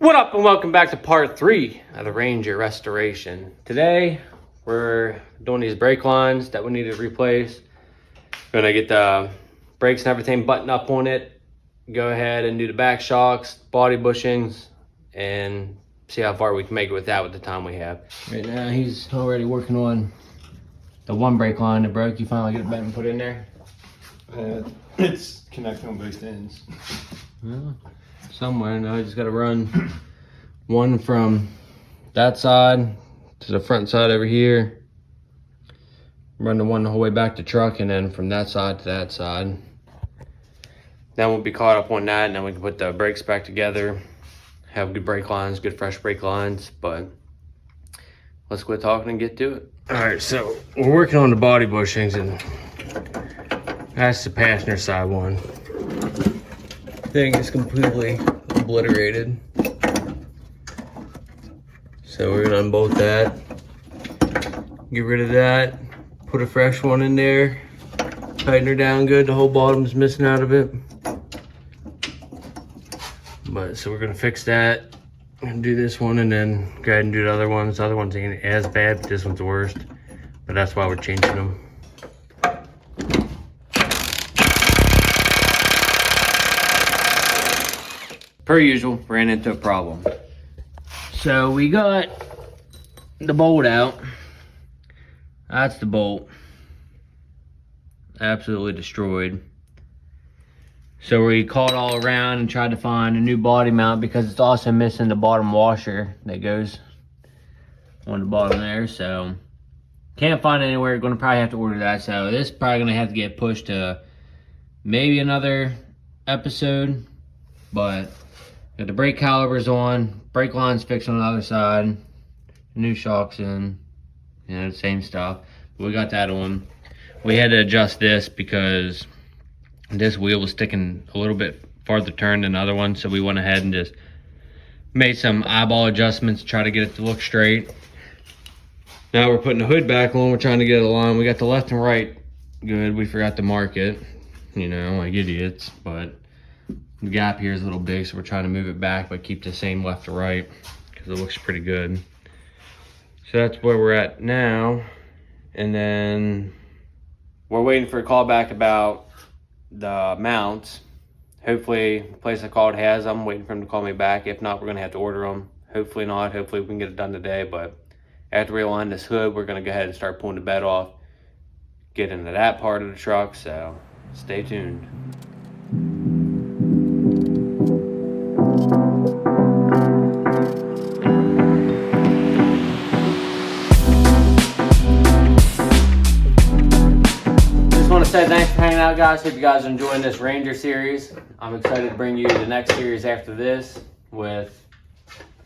What up and welcome back to part 3 of the Ranger restoration. Today we're doing these brake lines that we need to replace. We're gonna get the brakes and everything buttoned up on it, go ahead and do the back shocks, body bushings, and see how far we can make it with that with the time we have. Right now he's already working on the one brake line that broke. You finally get it bent and put in there? It's connecting on both ends. Well, somewhere. Now I just gotta run one from that side to the front side over here, run the one the whole way back to truck, and then from that side to that side. Then we'll be caught up on that, and then we can put the brakes back together, have good brake lines, good fresh brake lines. But let's quit talking and get to it. All right, so we're working on the body bushings, and that's the passenger side one. Thing is completely obliterated. So we're gonna unbolt that, get rid of that, put a fresh one in there, tighten her down good. The whole bottom's missing out of it. But so we're gonna fix that and do this one, and then go ahead and do the other ones. The other ones ain't as bad, but this one's the worst. But that's why we're changing them. Per usual, ran into a problem. So we got the bolt out. That's the bolt. Absolutely destroyed. So we called all around and tried to find a new body mount, because it's also missing the bottom washer that goes on the bottom there. So can't find it anywhere. Gonna probably have to order that. So this is probably gonna have to get pushed to maybe another episode, but got the brake calipers on, brake lines fixed on the other side, new shocks in, you know, the same stuff. But we got that on. We had to adjust this because this wheel was sticking a little bit farther turn than the other one, so we went ahead and just made some eyeball adjustments to try to get it to look straight. Now we're putting the hood back on. We're trying to get it aligned. We got the left and right good. We forgot to mark it, you know, like idiots, but the gap here is a little big, so we're trying to move it back but keep the same left to right because it looks pretty good. So that's where we're at now. And then we're waiting for a call back about the mounts. Hopefully the place I called has them. I'm waiting for him to call me back. If not, we're gonna have to order them. Hopefully not. Hopefully we can get it done today. But after we align this hood, we're gonna go ahead and start pulling the bed off, get into that part of the truck. So stay tuned. Thanks for hanging out, guys. Hope you guys are enjoying this Ranger series. I'm excited to bring you the next series after this with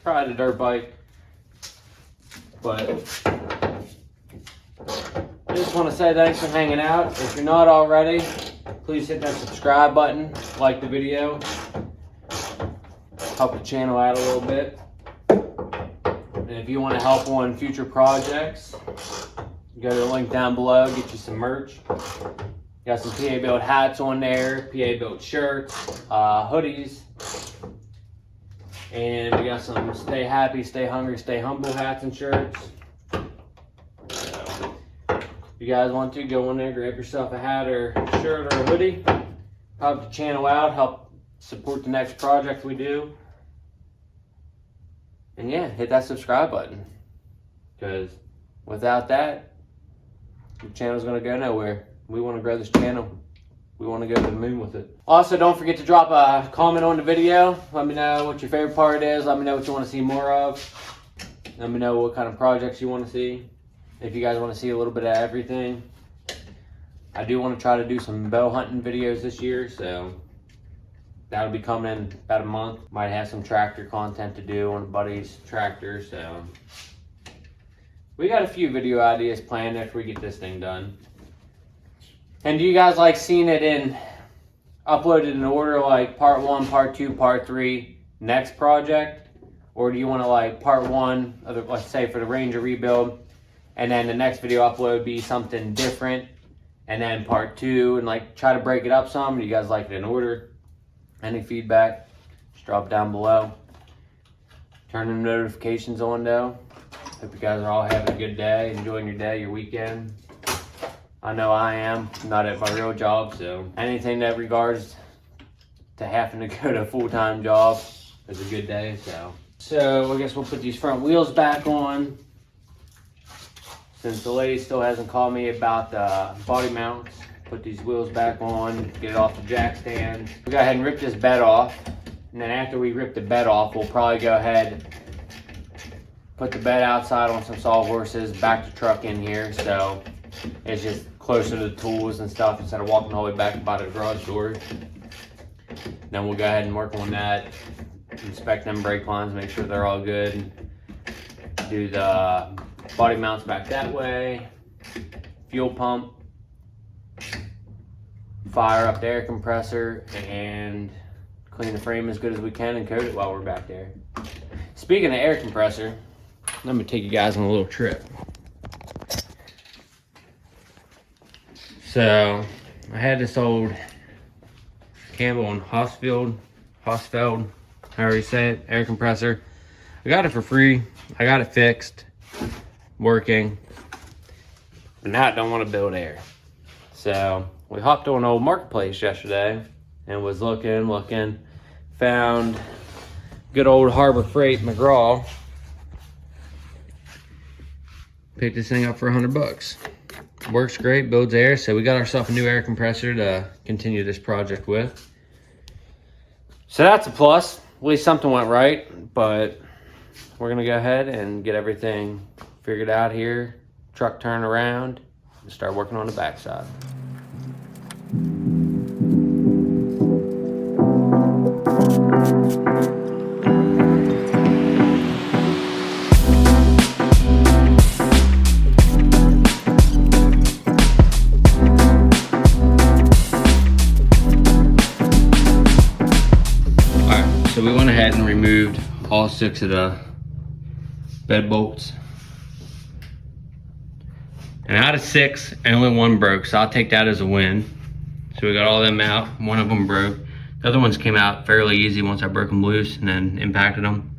probably the dirt bike. But I just want to say thanks for hanging out. If you're not already, please hit that subscribe button, like the video, help the channel out a little bit. And if you want to help on future projects, go to the link down below, get you some merch. Got some PA Built hats on there, PA Built shirts, hoodies, and we got some Stay Happy, Stay Hungry, Stay Humble hats and shirts. So, if you guys want to, go on there, grab yourself a hat or a shirt or a hoodie, help the channel out, help support the next project we do. And yeah, hit that subscribe button, because without that, the channel's gonna go nowhere. We want to grow this channel. We want to go to the moon with it. Also, don't forget to drop a comment on the video. Let me know what your favorite part is. Let me know what you want to see more of. Let me know what kind of projects you want to see. If you guys want to see a little bit of everything. I do want to try to do some bow hunting videos this year, so that'll be coming in about a month. Might have some tractor content to do on a buddy's tractor, so we got a few video ideas planned after we get this thing done. And do you guys like seeing it uploaded in order, like part 1, part 2, part 3, next project? Or do you want to like part 1 of the, let's say for the Ranger rebuild, and then the next video upload be something different, and then part 2, and like try to break it up some? Do you guys like it in order? Any feedback, just drop it down below. Turn them notifications on though. Hope you guys are all having a good day, enjoying your day, your weekend. I know I am, not at my real job, so anything that regards to having to go to a full-time job is a good day, So I guess we'll put these front wheels back on. Since the lady still hasn't called me about the body mounts, put these wheels back on, get it off the jack stand. We'll go ahead and rip this bed off. And then after we rip the bed off, we'll probably go ahead, put the bed outside on some sawhorses, back the truck in here. So it's just closer to the tools and stuff instead of walking all the way back by the garage door. Then we'll go ahead and work on that, inspect them brake lines, make sure they're all good. Do the body mounts back that way, fuel pump, fire up the air compressor, and clean the frame as good as we can and coat it while we're back there. Speaking of air compressor, let me take you guys on a little trip. So I had this old Campbell and Hosfeld, however you say it, air compressor. I got it for free. I got it fixed, working, but now I don't want to build air. So we hopped on old Marketplace yesterday and was looking, found good old Harbor Freight McGraw. Picked this thing up for $100. Works great, builds air, so we got ourselves a new air compressor to continue this project with. So that's a plus. At least something went right, but we're gonna go ahead and get everything figured out here, truck turn around, and start working on the backside. So we went ahead and removed all 6 of the bed bolts. And out of 6, only 1 broke, so I'll take that as a win. So we got all them out, 1 of them broke. The other ones came out fairly easy once I broke them loose and then impacted them.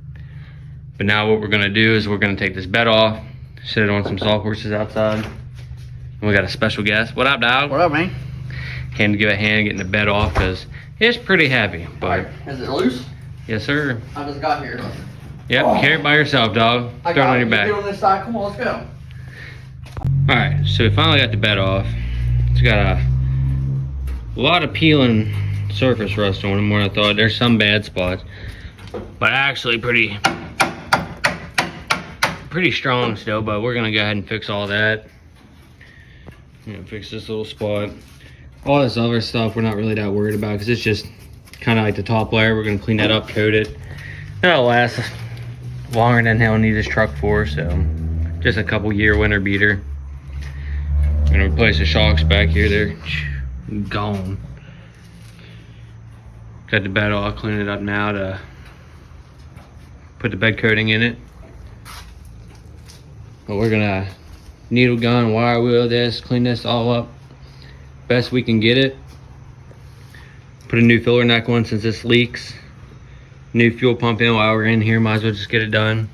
But now what we're gonna do is we're gonna take this bed off, sit it on some sawhorses outside. And we got a special guest. What up, dog? What up, man? Came to give a hand getting the bed off because it's pretty heavy, but. Is it loose? Yes, sir. I just got here. Yep, carry it by yourself, dog. Throw it on your back. Get on this side. Come on, let's go. Alright, so we finally got the bed off. It's got a lot of peeling surface rust on it more than I thought. There's some bad spots, but actually pretty strong still, but we're gonna go ahead and fix all that. Fix this little spot. All this other stuff we're not really that worried about because it's just kind of like the top layer. We're gonna clean that up, coat it. That'll last longer than he'll need this truck for, so just a couple year winter beater. I'm gonna replace the shocks back here. They're gone. Got the bed all clean it up now to put the bed coating in it. But we're gonna needle gun, wire wheel this, clean this all up best we can get it. Put a new filler neck on since this leaks. New fuel pump in while we're in here, might as well just get it done.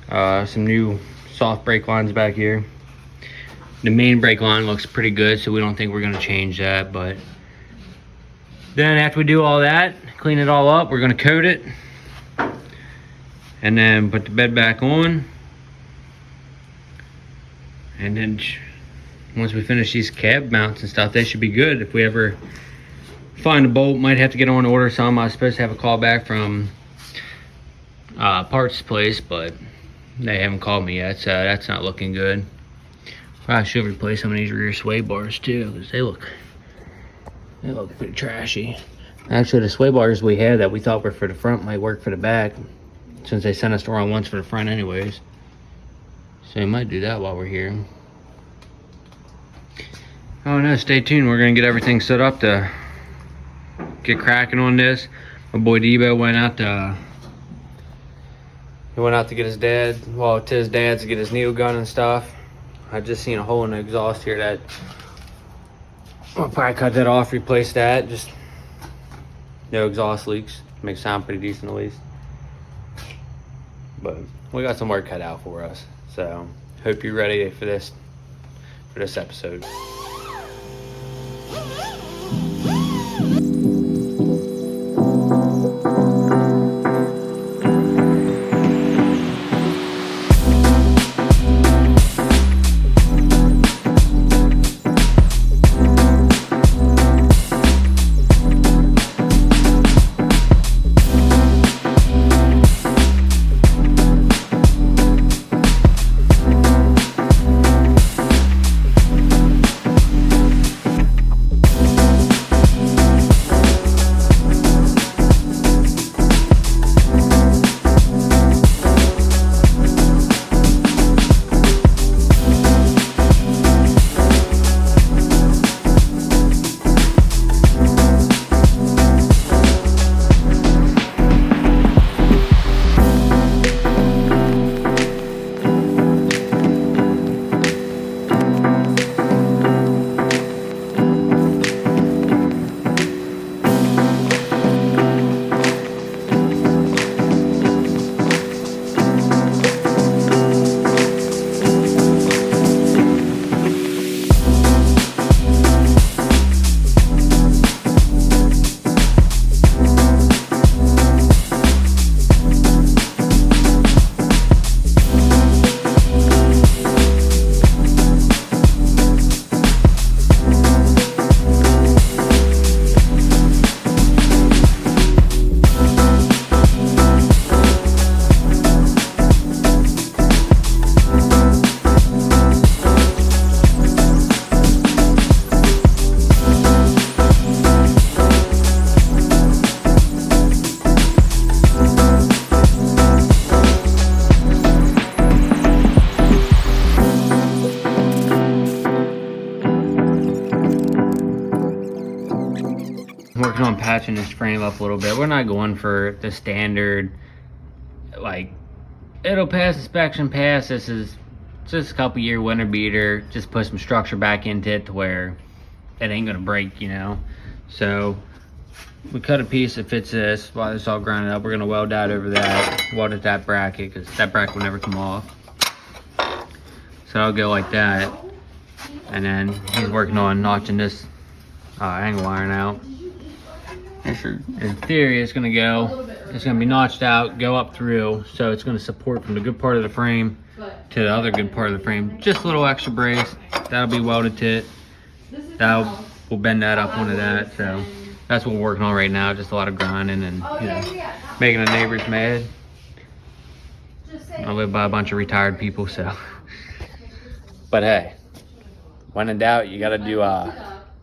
Some new soft brake lines back here. The main brake line looks pretty good, so we don't think we're gonna change that, but then after we do all that, clean it all up, we're gonna coat it and then put the bed back on. And then once we finish these cab mounts and stuff, they should be good. If we ever find a bolt, might have to get on order some. I was supposed to have a call back from parts place, but they haven't called me yet, so that's not looking good. I should replace some of these rear sway bars too, because they look pretty trashy. Actually, the sway bars we had that we thought were for the front might work for the back, since they sent us the wrong ones for the front anyways. So we might do that while we're here. Oh no, stay tuned. We're gonna get everything set up to get cracking on this. My boy Debo went out to get his dad, well, to his dad's to get his needle gun and stuff. I just seen a hole in the exhaust here that I'll probably cut that off, replace that. Just no exhaust leaks. Makes it sound pretty decent at least. But we got some work cut out for us. So hope you're ready for this episode. Working on patching this frame up a little bit. We're not going for the standard, like, it'll pass inspection pass. This is just a couple year winter beater. Just put some structure back into it to where it ain't gonna break, you know. So we cut a piece that fits this. While this all grinded up, we're gonna weld that over that, weld at that bracket, because that bracket will never come off. So I'll go like that. And then he's working on notching this angle iron out. In theory, it's gonna be notched out, go up through, so it's gonna support from the good part of the frame to the other good part of the frame. Just a little extra brace, that'll be welded to it. We'll bend that up onto that, so that's what we're working on right now. Just a lot of grinding and, you know, making the neighbors mad. I live by a bunch of retired people, so. But hey, when in doubt, you gotta do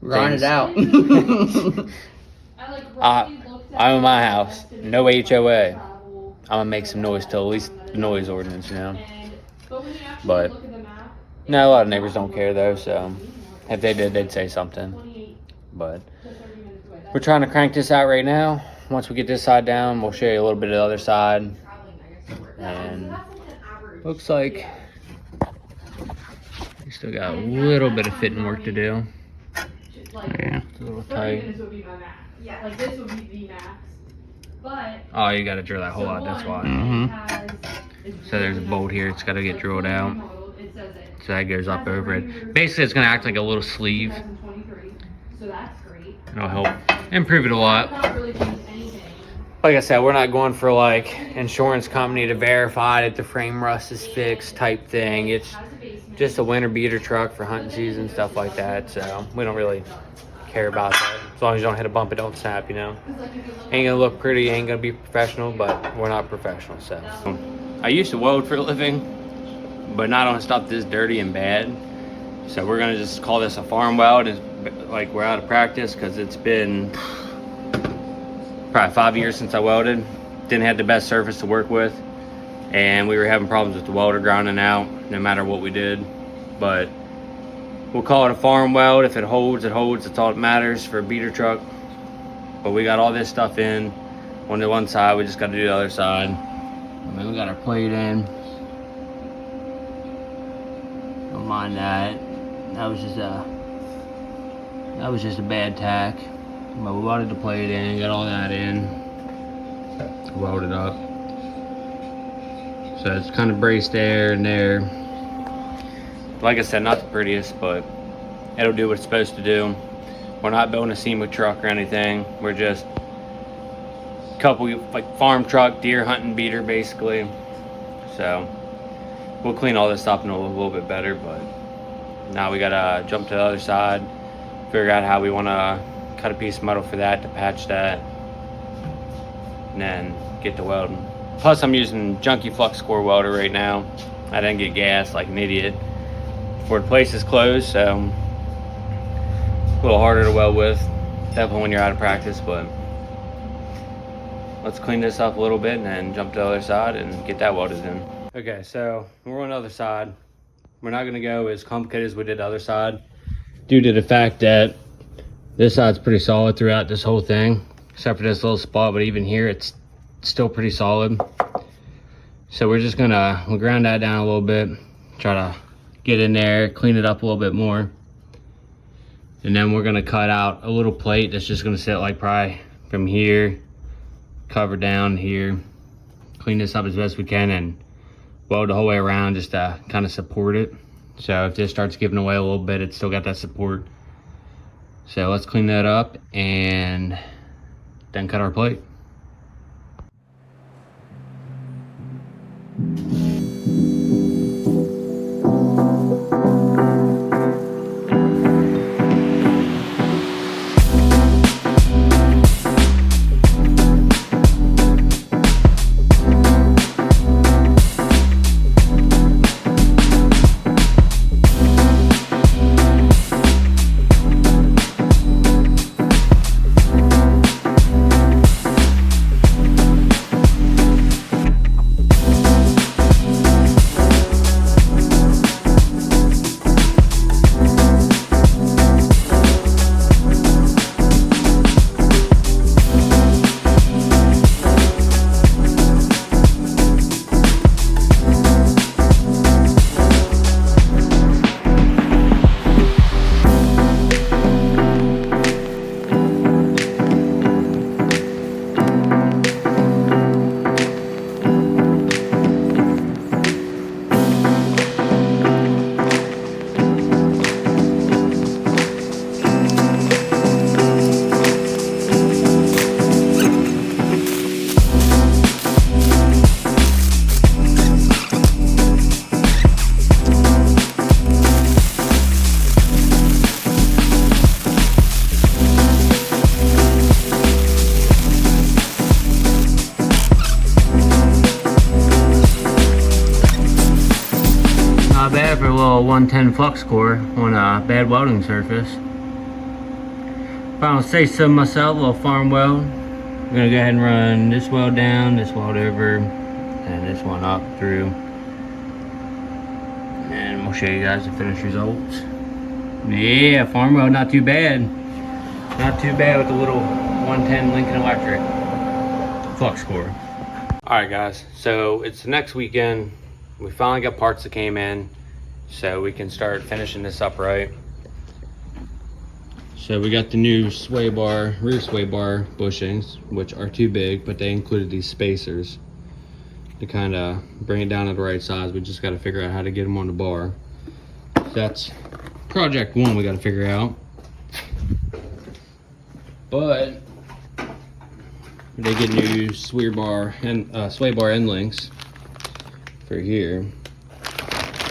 Grind it out. I'm in my house, no HOA. I'm gonna make some noise till at least the noise ordinance, you know. But no, a lot of neighbors don't care though, so if they did, they'd say something. But we're trying to crank this out right now. Once we get this side down, we'll show you a little bit of the other side. And looks like we still got a little bit of fitting work to do. Yeah, it's a little tight. Yeah, like this would be the max. But oh, you gotta drill that hole out, that's why. So there's a bolt here, it's gotta get drilled out. So that goes up over it. Basically, it's gonna act like a little sleeve. It'll help improve it a lot. Like I said, we're not going for like insurance company to verify that the frame rust is fixed type thing. It's just a winter beater truck for hunting season, stuff like that. So we don't really care about that. As long as you don't hit a bump, it don't snap, you know. Ain't gonna look pretty, ain't gonna be professional, but we're not professional, so. I used to weld for a living, but not on stuff this dirty and bad. So we're gonna just call this a farm weld. It's like we're out of practice because it's been probably 5 years since I welded. Didn't have the best surface to work with, and we were having problems with the welder grinding out no matter what we did. But we'll call it a farm weld. If it holds, it holds. That's all that matters for a beater truck. But we got all this stuff in on the one side. We just got to do the other side. I mean, we got our plate in. Don't mind that. That was just a bad tack. But we welded the plate in, got all that in, welded up. So it's kind of braced there and there. Like I said, not the prettiest, but it'll do what it's supposed to do. We're not building a SEMA truck or anything. We're just a couple like farm truck, deer hunting beater basically. So we'll clean all this up and a little bit better, but now we gotta jump to the other side, figure out how we wanna cut a piece of metal for that to patch that, and then get to welding. Plus I'm using junky flux core welder right now. I didn't get gas like an idiot before the place is closed, so a little harder to weld with, definitely when you're out of practice, but let's clean this up a little bit and then jump to the other side and get that welded in. Okay, so we're on the other side. We're not gonna go as complicated as we did the other side due to the fact that this side's pretty solid throughout this whole thing, except for this little spot, but even here it's still pretty solid. So we're just gonna ground that down a little bit, try to get in there, clean it up a little bit more. And then we're gonna cut out a little plate that's just gonna sit like probably from here, cover down here, clean this up as best we can and weld the whole way around just to kind of support it. So if this starts giving away a little bit, it's still got that support. So let's clean that up and then cut our plate. Not bad for a little 110 flux core on a bad welding surface. If I don't say so myself, a little farm weld. I'm gonna go ahead and run this weld down, this weld over, and this one up through. And we'll show you guys the finished results. Yeah, farm weld, not too bad. Not too bad with the little 110 Lincoln Electric flux core. Alright guys, so it's the next weekend. We finally got parts that came in, so we can start finishing this up right. So we got the new sway bar, rear sway bar bushings, which are too big, but they included these spacers to kind of bring it down to the right size. We just got to figure out how to get them on the bar. So that's project one we got to figure out. But they get new sway bar end links for here.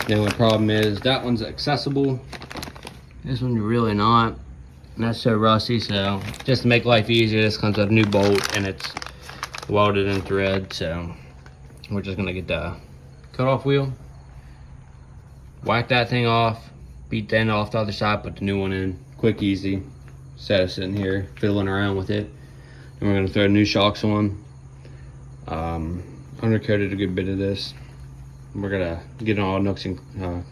The only problem is that one's accessible. This one's really not. And that's so rusty, so just to make life easier, this comes with a new bolt and it's welded in thread. So we're just gonna get the cutoff wheel, whack that thing off, beat the end off the other side, put the new one in. Quick, easy. Instead of sitting here fiddling around with it. And we're gonna throw new shocks on. Undercoated a good bit of this. We're gonna get in all nooks and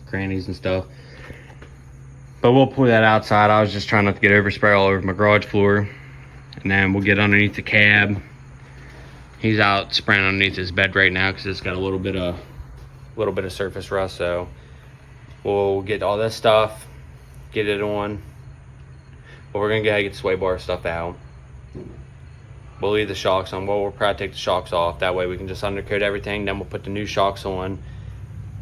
crannies and stuff. But we'll pull that outside. I was just trying not to get overspray all over my garage floor. And then we'll get underneath the cab. He's out spraying underneath his bed right now because it's got a little bit of surface rust. So we'll get all this stuff, get it on. But we're gonna go ahead and get the sway bar stuff out. we'll leave the shocks on. We'll probably take the shocks off. That way we can just undercoat everything. Then we'll put the new shocks on,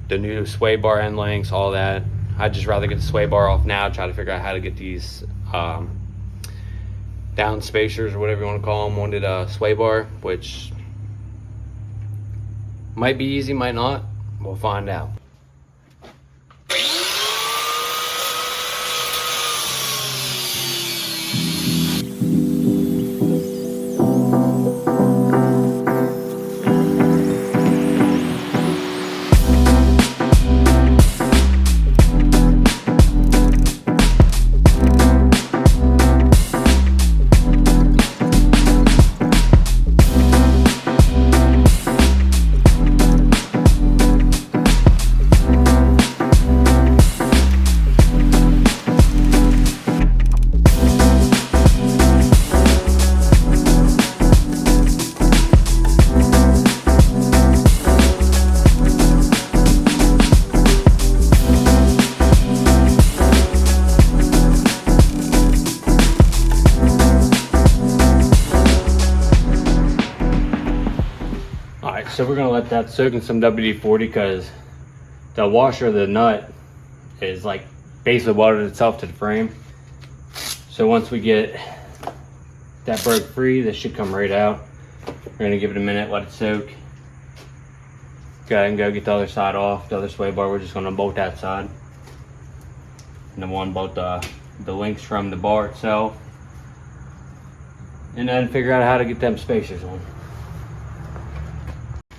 the new sway bar end links, all that. I'd just rather get the sway bar off now, try to figure out how to get these down spacers or whatever you want to call them onto the sway bar, which might be easy, might not. We'll find out. So we're gonna let that soak in some WD-40 because the washer of the nut is like basically welded itself to the frame. So once we get that broke free, this should come right out. We're gonna give it a minute, let it soak. Go ahead and go get the other side off. The other sway bar, we're just gonna bolt that side. And then we'll unbolt the links from the bar itself. And then figure out how to get them spacers on.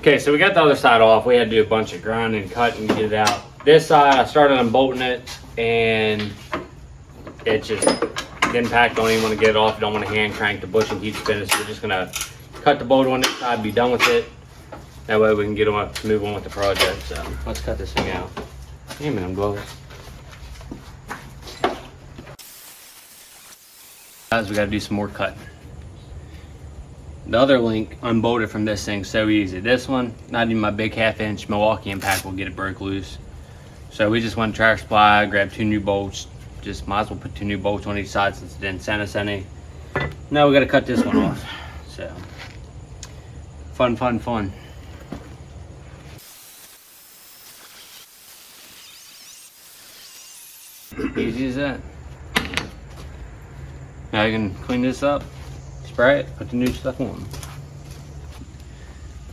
Okay, so we got the other side off. We had to do a bunch of grinding and cutting to get it out. This side, I started unbolting it and it just didn't pack. Don't even want to get it off. You don't want to hand crank the bushing heat spinner. So we're just gonna cut the bolt on this side, be done with it. That way we can get on, move on with the project. So let's cut this thing out. Damn it, I'm gloves. Guys, we gotta do some more cutting. The other link unbolted from this thing so easy. This one, not even my big 1/2-inch Milwaukee impact will get it broke loose. So we just went to Tractor Supply, grabbed 2 new bolts. Just might as well put 2 new bolts on each side since it didn't send us any. Now we gotta cut this one off. So, fun, fun, fun. Easy as that. Now you can clean this up, spray it, put the new stuff on.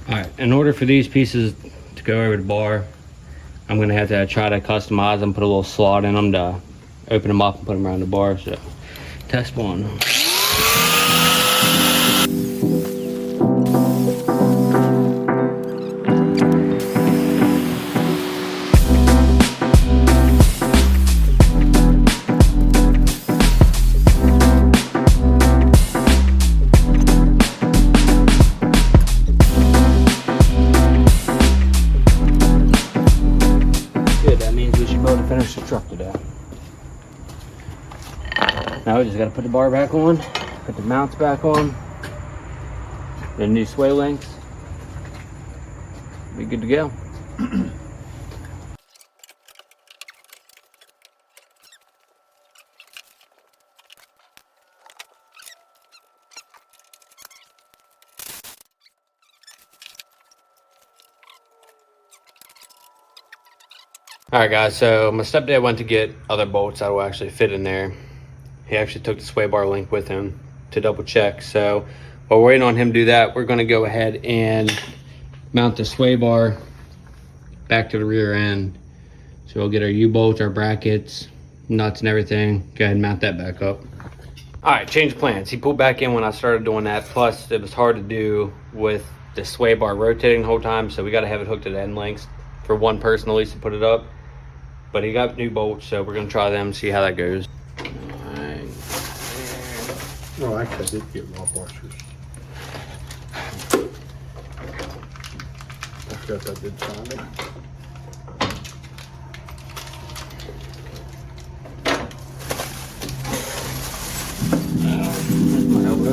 Alright, in order for these pieces to go over the bar, I'm gonna have to try to customize them, put a little slot in them to open them up and put them around the bar. So, test one. Finish the truck today. Now we just got to put the bar back on, put the mounts back on, the new sway links. Be good to go. Alright guys, so my stepdad went to get other bolts that will actually fit in there. He actually took the sway bar link with him to double check. So while we're waiting on him to do that, we're going to go ahead and mount the sway bar back to the rear end. So we'll get our U-bolts, our brackets, nuts and everything. Go ahead and mount that back up. Alright, change of plans. He pulled back in when I started doing that. Plus it was hard to do with the sway bar rotating the whole time. So we got to have it hooked to the end links for one person at least to put it up. But he got new bolts, so we're gonna try them, see how that goes. Alright. Oh, actually, I did get raw washers. I forgot I did find it. That's my elbow.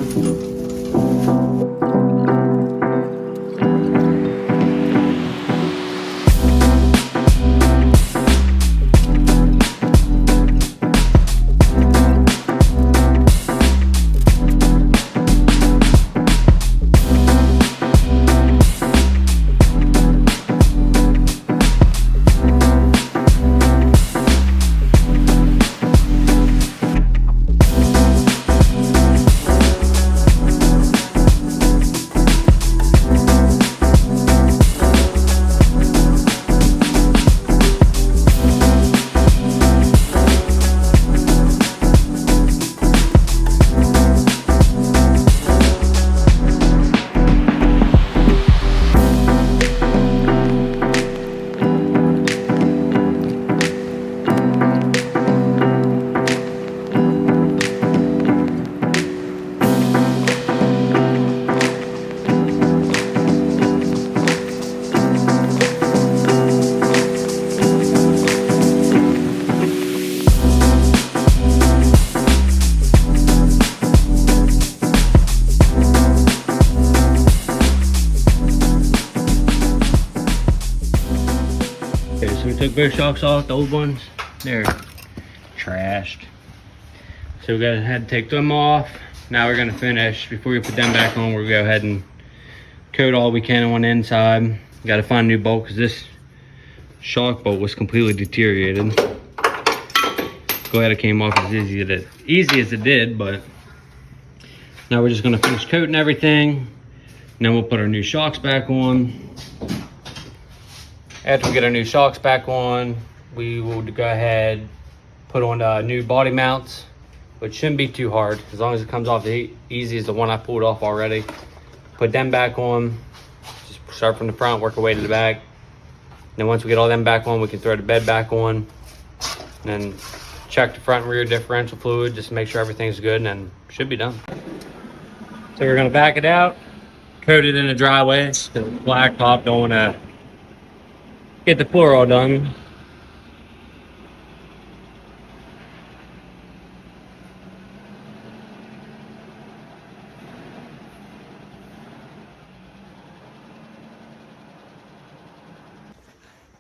so we took both shocks off, the old ones. They're trashed. So we had to take them off. Now we're gonna finish. Before we put them back on, we'll go ahead and coat all we can on the inside. Gotta find a new bolt because this shock bolt was completely deteriorated. Glad it came off as easy as it did, but now we're just gonna finish coating everything. And then we'll put our new shocks back on. After we get our new shocks back on, we will go ahead, put on new body mounts, which shouldn't be too hard as long as it comes off easy as the one I pulled off already. Put them back on, just start from the front, work our way to the back. Then once we get all them back on, we can throw the bed back on. And then check the front and rear differential fluid just to make sure everything's good, and then should be done. So we're gonna back it out, coat it in a dry way. The black top, don't wanna get the floor all done.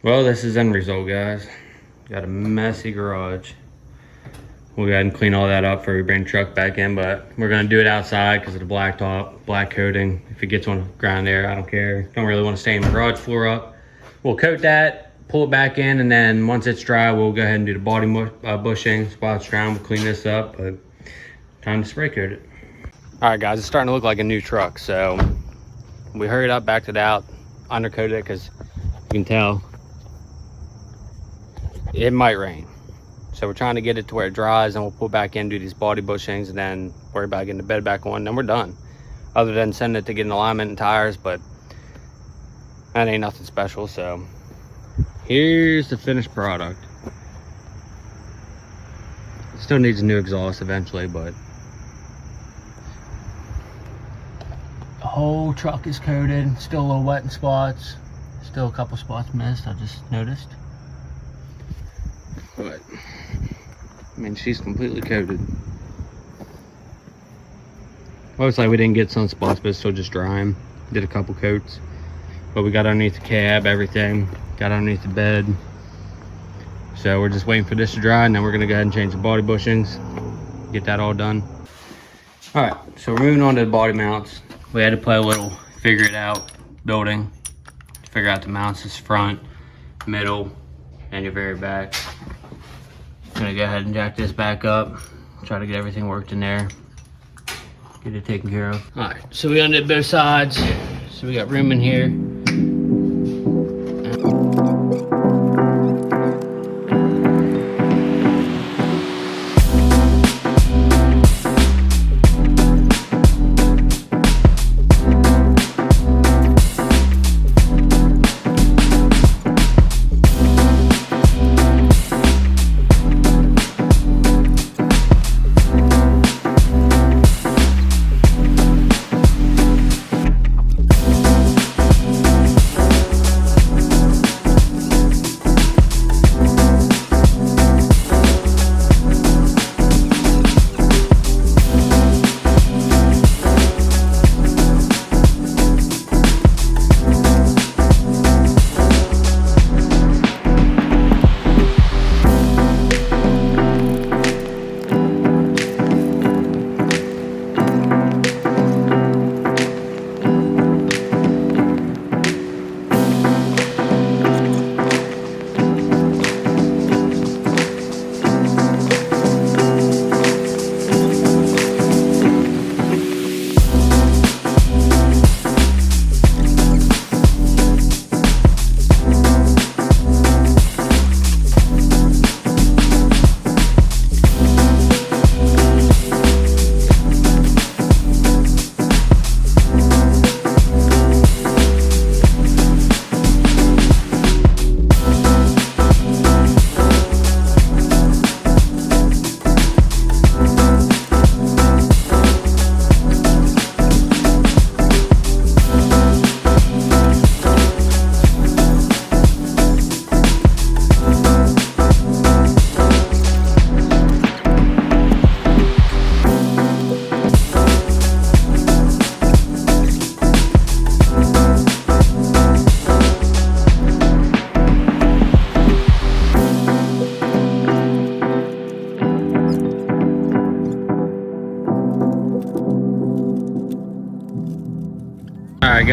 Well, this is end result, guys. Got a messy garage. We'll go ahead and clean all that up before we bring the truck back in, but we're gonna do it outside because of the black top, black coating. If it gets on the ground there, I don't care. Don't really want to stain the garage floor up. We'll coat that, pull it back in, and then once it's dry, we'll go ahead and do the body bushing. While it's dry, we'll clean this up, but time to spray coat it. All right, guys, it's starting to look like a new truck, so we hurried up, backed it out, undercoated it because you can tell it might rain. So we're trying to get it to where it dries, and we'll pull back in, do these body bushings, and then worry about getting the bed back on, then we're done. Other than sending it to get an alignment and tires, but that ain't nothing special. So here's the finished product. Still needs a new exhaust eventually, but the whole truck is coated. Still a little wet in spots. Still a couple spots missed, I just noticed. But I mean, she's completely coated. Looks like we didn't get some spots, but it's still just drying. Did a couple coats, but we got underneath the cab, everything. Got underneath the bed. So we're just waiting for this to dry, and then we're gonna go ahead and change the body bushings, get that all done. All right, so we're moving on to the body mounts. We had to play a little figure it out building to figure out the mounts. This front, middle, and your very back. I'm gonna go ahead and jack this back up, try to get everything worked in there, get it taken care of. All right, so we undid both sides, so we got room in here.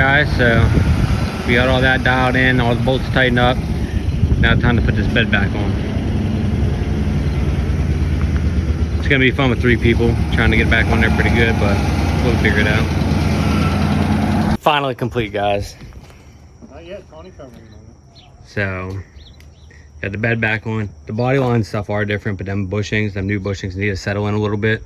guys, so we got all that dialed in, all the bolts tightened up. Now time to put this bed back on. It's gonna be fun with 3 people, trying to get back on there pretty good, but we'll figure it out. Finally complete, guys. Not yet, Connie covering on it. So, got the bed back on. The body line stuff are different, but them bushings, them new bushings need to settle in a little bit.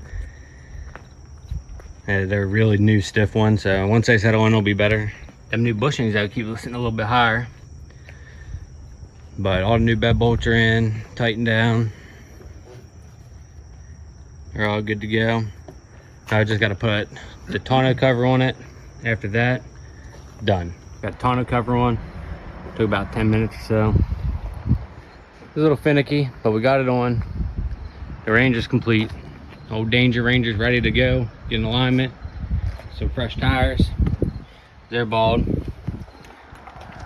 And they're really new stiff ones, so once they settle in, it'll be better. Them new bushings, I keep listening a little bit higher. But all the new bed bolts are in, tightened down. They're all good to go. I just got to put the tonneau cover on it. After that, done. Got tonneau cover on. Took about 10 minutes or so. It was a little finicky, but we got it on. The range is complete. Old Danger Ranger's ready to go. Get in alignment. Some fresh tires. They're bald.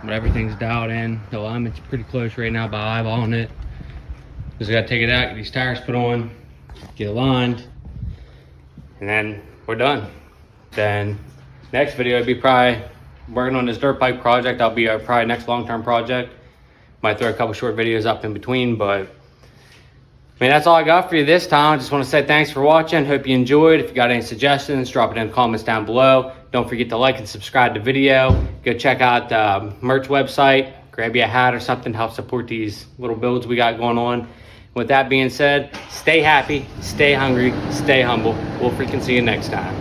But everything's dialed in. The alignment's pretty close right now by eyeballing it. Just gotta take it out, get these tires put on, get aligned, and then we're done. Then next video would be probably working on this dirt pipe project. That'll be our probably next long-term project. Might throw a couple short videos up in between, but I mean, that's all I got for you this time. I just want to say thanks for watching. Hope you enjoyed. If you got any suggestions, drop it in the comments down below. Don't forget to like and subscribe to the video. Go check out the merch website. Grab you a hat or something to help support these little builds we got going on. With that being said, stay happy, stay hungry, stay humble. We'll freaking see you next time.